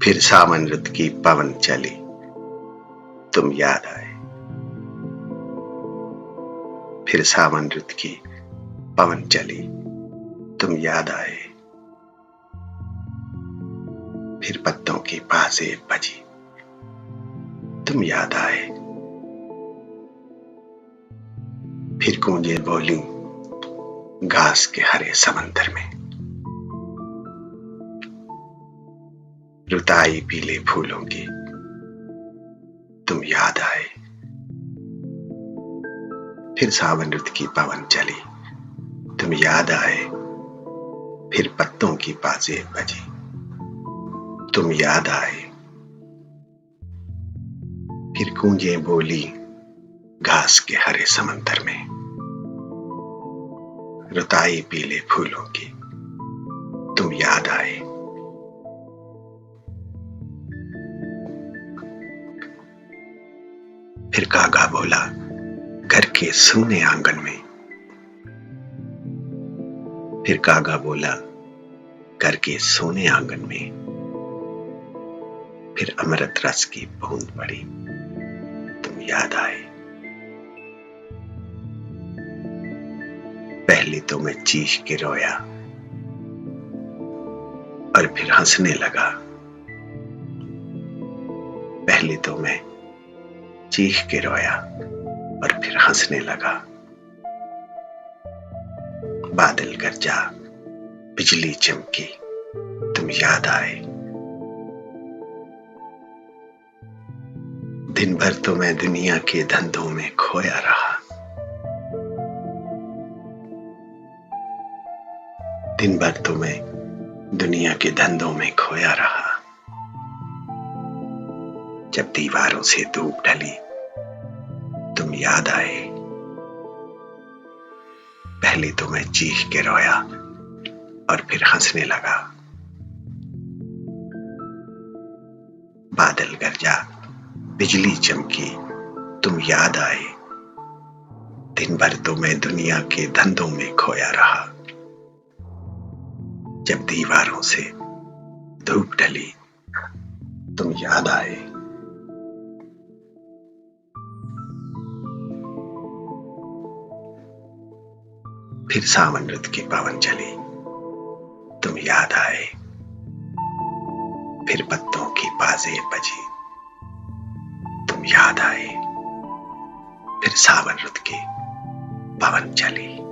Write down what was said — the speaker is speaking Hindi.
फिर सावन रुत की पवन चली, तुम याद आए। फिर सावन रुत की पवन चली, तुम याद आए। फिर पत्तों की बाजें बजी, तुम याद आए। फिर गूंजे बोली घास के हरे समंदर में, रुताई पीले फूलों की, तुम याद आए। फिर सावन रुत की पवन चली, तुम याद आए। फिर पत्तों की बाजें बजी, तुम याद आए। फिर गूंजे बोली घास के हरे समंदर में, रुताई पीले फूलों की, तुम याद आए। फिर कागा बोला घर के सूने आंगन में, फिर कागा बोला घर के सोने आंगन में। फिर अमृत रस की बूंद पड़ी, तुम याद आए। पहले तो मैं चीख के रोया और फिर हंसने लगा। पहले तो मैं चीख के रोया और फिर हंसने लगा। बादल गरजा, बिजली चमकी, तुम याद आए। दिन भर तो मैं दुनिया के धंधों में खोया रहा। दिन भर तो मैं दुनिया के धंधों में खोया रहा। जब दीवारों से धूप ढली, तुम याद आए। पहले तो मैं चीख के रोया और फिर हंसने लगा। बादल गरजा, बिजली चमकी, तुम याद आए। दिन भर तो मैं दुनिया के धंधों में खोया रहा। जब दीवारों से धूप ढली, तुम याद आए। फिर सावन रुत की पवन चली, तुम याद आए। फिर पत्तों की बाजें बजी, तुम याद आए। फिर सावन रुत की पवन चली।